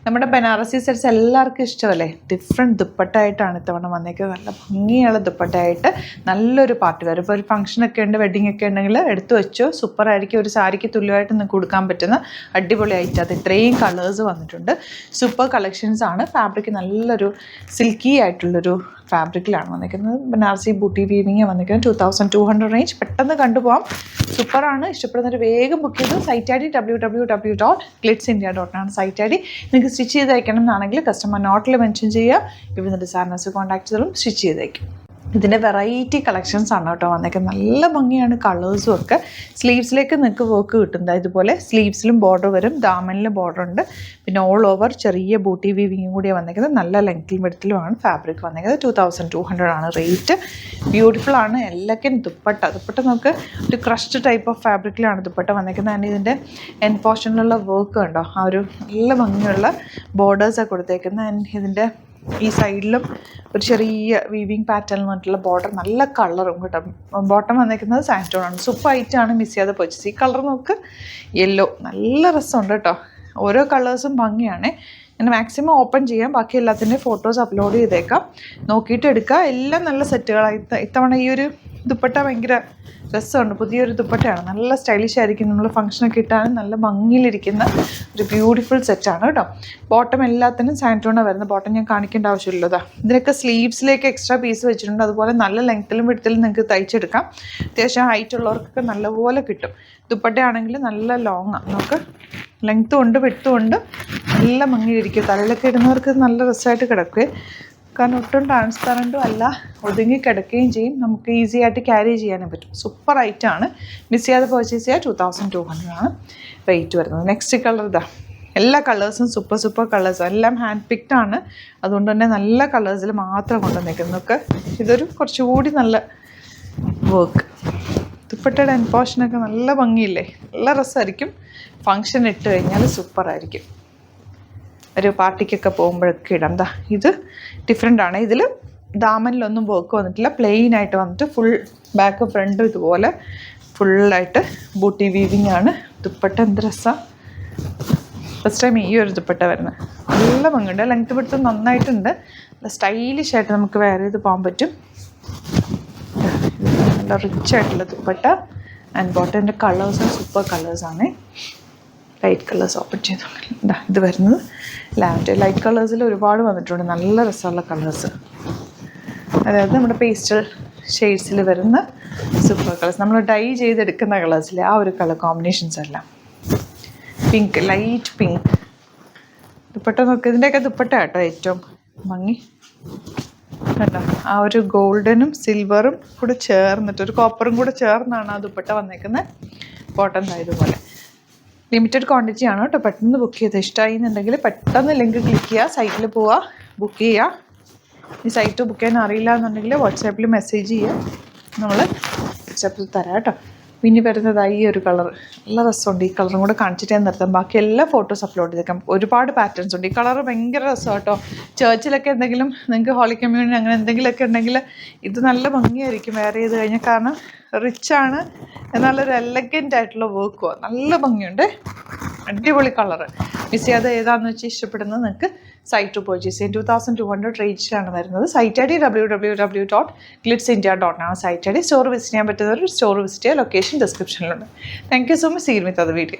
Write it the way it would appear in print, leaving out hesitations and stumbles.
നമ്മുടെ ബനാറസി സെറ്റ്സ് എല്ലാവർക്കും ഇഷ്ടമല്ലേ? ഡിഫറെൻറ്റ് ദുപ്പട്ടയായിട്ടാണ് ഇത്തവണ വന്നേക്കുന്നത്. നല്ല ഭംഗിയുള്ള ദുപ്പട്ടയായിട്ട് നല്ലൊരു പാർട്ടി വെയർ. ഇപ്പോൾ ഒരു ഫംഗ്ഷനൊക്കെ ഉണ്ട്, വെഡിങ് ഒക്കെ ഉണ്ടെങ്കിൽ എടുത്തു വെച്ചോ, സൂപ്പറായിരിക്കും. ഒരു സാരിക്ക് തുല്യമായിട്ട് നിങ്ങൾക്ക് കൊടുക്കാൻ പറ്റുന്ന അടിപൊളി ഐറ്റം. അത് ഇത്രയും കളേഴ്സ് വന്നിട്ടുണ്ട്. സൂപ്പർ കളക്ഷൻസ് ആണ്. ഫാബ്രിക് നല്ലൊരു സിൽക്കി ആയിട്ടുള്ളൊരു ഫാബ്രിക്കിലാണ് വന്നിരിക്കുന്നത്. ബനാറസി ബൂട്ടി വീവിങ് വന്നിരിക്കുന്നത് 2200 റേഞ്ച്. പെട്ടെന്ന് കണ്ടുപോകാം. സൂപ്പറാണ്. ഇഷ്ടപ്പെടുന്നവർ വേഗം ബുക്ക് ചെയ്തു. സൈറ്റ് ഐ ഡി www.glitzindia.com ആണ് സൈറ്റ് ഐ ഡി. നിങ്ങൾക്ക് സ്റ്റിച്ച് ചെയ്ത് അയക്കണം എന്നാണെങ്കിൽ കസ്റ്റമർ നോട്ടിൽ മെൻഷൻ ചെയ്യുക. ഇവിടുന്ന് ഡിസൈനേഴ്സ് കോൺടാക്ട് ചെയ്തോളും, സ്റ്റിച്ച് ചെയ്തേക്കും. ഇതിൻ്റെ വെറൈറ്റി കളക്ഷൻസ് ആണ് കേട്ടോ വന്നേക്കുന്നത്. നല്ല ഭംഗിയാണ് കളേഴ്സും ഒക്കെ. സ്ലീവ്സിലേക്ക് നിങ്ങൾക്ക് വർക്ക് കിട്ടുന്നത് ഇതുപോലെ. സ്ലീവ്സിലും ബോർഡർ വരും, ദാമനിലും ബോർഡർ ഉണ്ട്. പിന്നെ ഓൾ ഓവർ ചെറിയ ബൂട്ടി വീവിങ്ങും കൂടിയാണ് വന്നേക്കുന്നത്. നല്ല ലെങ്ത്തിലും വെഡ്ത്തിലുമാണ് ഫാബ്രിക് വന്നേക്കുന്നത്. 2200 ആണ് റേറ്റ്. ബ്യൂട്ടിഫുൾ ആണ്. എല്ലാവർക്കും ദുപ്പട്ട നമുക്ക് ഒരു ക്രഷ്ഡ് ടൈപ്പ് ഓഫ് ഫാബ്രിക്കിലാണ് ദുപ്പട്ട വന്നേക്കുന്നത്. ആൻഡ് ഇതിൻ്റെ എൻ പോർഷനിലുള്ള വർക്ക് കണ്ടോ, ആ ഒരു നല്ല ഭംഗിയുള്ള ബോർഡേഴ്സാണ് കൊടുത്തേക്കുന്നത്. ആൻഡ് ഇതിൻ്റെ ഈ സൈഡിലും ഒരു ചെറിയ വീവിങ് പാറ്റേൺ വന്നിട്ടുള്ള ബോർഡർ, നല്ല കളറും കേട്ടോ. ബോട്ടം വന്നിരിക്കുന്നത് സാൻറ്റോണാണ്. സൂപ്പർ ഐറ്റാണ്, മിസ് ചെയ്യാതെ പർച്ചേസ്. ഈ കളർ നമുക്ക് യെല്ലോ, നല്ല രസമുണ്ട് കേട്ടോ. ഓരോ കളേഴ്സും ഭംഗിയാണ്. ഞാൻ മാക്സിമം ഓപ്പൺ ചെയ്യാം, ബാക്കി എല്ലാത്തിൻ്റെയും ഫോട്ടോസ് അപ്ലോഡ് ചെയ്തേക്കാം, നോക്കിയിട്ട് എടുക്കുക. എല്ലാം നല്ല സെറ്റുകളായി. ഇത്തവണ ഈ ഒരു ദുപ്പട്ട ഭയങ്കര രസമുണ്ട്. പുതിയൊരു ദുപ്പട്ടയാണ്, നല്ല സ്റ്റൈലിഷ് ആയിരിക്കും. നമ്മൾ ഫംഗ്ഷനൊക്കെ ഇട്ടാലും നല്ല ഭംഗിയിലിരിക്കുന്ന ഒരു ബ്യൂട്ടിഫുൾ സെറ്റാണ് കേട്ടോ. ബോട്ടം എല്ലാത്തിനും സാൻറ്റോണ വരുന്നത്. ബോട്ടം ഞാൻ കാണിക്കേണ്ട ആവശ്യമില്ലതാ. ഇതിനൊക്കെ സ്ലീവ്സിലേക്ക് എക്സ്ട്രാ പീസ് വെച്ചിട്ടുണ്ട്. അതുപോലെ നല്ല ലെങ്ത്തിലും വിഡ്ത്തിലും നിങ്ങൾക്ക് തയ്ച്ചെടുക്കാം. അത്യാവശ്യം ഹൈറ്റ് ഉള്ളവർക്കൊക്കെ നല്ലപോലെ കിട്ടും. ദുപ്പട്ടയാണെങ്കിൽ നല്ല ലോങ്ങാണ്, നമുക്ക് ലെങ്ത്തും ഉണ്ട് വിഡ്ത്തും ഉണ്ട്. നല്ല ഭംഗിയിലിരിക്കും. തലയിലൊക്കെ ഇടുന്നവർക്ക് നല്ല രസമായിട്ട് കിടക്കുകയും, കാരണം ഒട്ടും ട്രാൻസ്പെറൻറ്റും അല്ല, ഒതുങ്ങി കിടക്കുകയും ചെയ്യും. നമുക്ക് ഈസി ആയിട്ട് ക്യാരി ചെയ്യാനും പറ്റും. സൂപ്പർ ഐറ്റമാണ്. മിസ് ചെയ്യാതെ പർച്ചേസ് ചെയ്യുക. 2200 ആണ് റേറ്റ് വരുന്നത്. നെക്സ്റ്റ് കളർ ഇതാ. എല്ലാ കളേഴ്സും സൂപ്പർ കളേഴ്സാണ്. എല്ലാം ഹാൻഡ് പിക്ഡ് ആണ്. അതുകൊണ്ട് തന്നെ നല്ല കളേഴ്സിൽ മാത്രം കൊണ്ടുവന്നേക്കുന്നതൊക്കെ. ഇതൊരു കുറച്ചുകൂടി നല്ല വർക്ക്. ദുപ്പട്ടയുടെ എൻ പോർഷനൊക്കെ നല്ല ഭംഗിയില്ലേ? നല്ല രസമായിരിക്കും. ഫങ്ഷൻ ഇട്ട് കഴിഞ്ഞാൽ സൂപ്പറായിരിക്കും. ഒരു പാർട്ടിക്കൊക്കെ പോകുമ്പോഴൊക്കെ ഇടാം. ദാ ഇത് ഡിഫറെൻ്റ് ആണ്. ഇതിൽ ദാമനിലൊന്നും വർക്ക് വന്നിട്ടില്ല, പ്ലെയിൻ ആയിട്ട് വന്നിട്ട് ഫുൾ ബാക്ക് ഫ്രണ്ടും ഇതുപോലെ ഫുള്ളായിട്ട് ബൂട്ടി വീവിങ് ആണ്. ദുപ്പട്ട എന്ത് രസമാണ്. ഫസ്റ്റ് ടൈം ഈ ഒരു ദുപ്പട്ട വരുന്നത്. നല്ല ഭംഗിയുണ്ട്. ലെങ്ത് പിടുത്തം നന്നായിട്ടുണ്ട്. നല്ല സ്റ്റൈലിഷ് ആയിട്ട് നമുക്ക് വെയർ ചെയ്ത് പോകാൻ പറ്റും. നല്ല റിച്ച് ആയിട്ടുള്ള ദുപ്പട്ട. ആൻഡ് ബോട്ടൻ്റെ കളേഴ്സും സൂപ്പർ കളേഴ്സാണ്. ലൈറ്റ് കളേഴ്സ് ഓപ്പൺ ചെയ്തു. ഇത് വരുന്നത് ലാവൻഡർ. ലൈറ്റ് കളേഴ്സിൽ ഒരുപാട് വന്നിട്ടുണ്ട്. നല്ല രസമുള്ള കളേഴ്സ്, അതായത് നമ്മുടെ പേസ്റ്റൽ ഷെയ്ഡ്സിൽ വരുന്ന സൂപ്പർ കളേഴ്സ്. നമ്മൾ ഡൈ ചെയ്തെടുക്കുന്ന കളേഴ്സിലെ ആ ഒരു കളർ കോമ്പിനേഷൻസ് എല്ലാം. പിങ്ക്, ലൈറ്റ് പിങ്ക് ദുപ്പട്ട നോക്കുക. ഇതിൻ്റെയൊക്കെ ദുപ്പട്ട കേട്ടോ ഏറ്റവും ഭംഗി കേട്ടോ. ആ ഒരു ഗോൾഡനും സിൽവറും കൂടെ ചേർന്നിട്ട്, ഒരു കോപ്പറും കൂടെ ചേർന്നാണ് ആ ദുപ്പട്ട വന്നേക്കുന്നത്. കോട്ടൺ ഇതുപോലെ ലിമിറ്റഡ് ക്വാണ്ടിറ്റി ആണ് കേട്ടോ. പെട്ടെന്ന് ബുക്ക് ചെയ്ത് ഇഷ്ടമായി എന്നുണ്ടെങ്കിൽ പെട്ടെന്ന് ലിങ്ക് ക്ലിക്ക് ചെയ്യുക, സൈറ്റിൽ പോവുക, ബുക്ക് ചെയ്യുക. ഈ സൈറ്റ് ബുക്ക് ചെയ്യാൻ അറിയില്ല എന്നുണ്ടെങ്കിൽ വാട്സാപ്പിൽ മെസ്സേജ് ചെയ്യുക, നമ്മൾ വാട്സാപ്പിൽ തരാം കേട്ടോ. പിന്നെ വരുന്നതായി ഈ ഒരു കളർ, നല്ല രസമുണ്ട്. ഈ കളറും കൂടെ കാണിച്ചിട്ട് ഞാൻ നിർത്താം. ബാക്കി എല്ലാ ഫോട്ടോസ് അപ്ലോഡ് ചെയ്തേക്കാം. ഒരുപാട് പാറ്റേൺസ് ഉണ്ട്. ഈ കളർ ഭയങ്കര രസമാണ് കേട്ടോ. ചേർച്ചിലൊക്കെ എന്തെങ്കിലും നിങ്ങൾക്ക് ഹോളി കമ്മ്യൂണിറ്റി അങ്ങനെ എന്തെങ്കിലുമൊക്കെ ഉണ്ടെങ്കിൽ ഇത് നല്ല ഭംഗിയായിരിക്കും വെയർ ചെയ്ത് കഴിഞ്ഞാൽ. കാരണം റിച്ചാണ്, എന്നാലൊരു എലഗൻ്റ് ആയിട്ടുള്ള വർക്കുമാണ്. നല്ല ഭംഗിയുണ്ട്. അടിപൊളി കളറ്. മിസ് ചെയ്യാതെ ഏതാണെന്ന് വെച്ചാൽ ഇഷ്ടപ്പെടുന്നത് നിങ്ങൾക്ക് സൈറ്റ് പർച്ചേസ് ചെയ്യാം. 2200 റേഞ്ചിലാണ് വരുന്നത്. സൈറ്റ് ഐ ഡി www.glitzindia.com ആണ് site I D. Store visit ചെയ്യാൻ പറ്റുന്നവർ സ്റ്റോർ വിസിറ്റ് ചെയ്യുക. ലൊക്കേഷൻ ഡിസ്ക്രിപ്ഷനിലുണ്ട്. Thank you so much. See you with other video.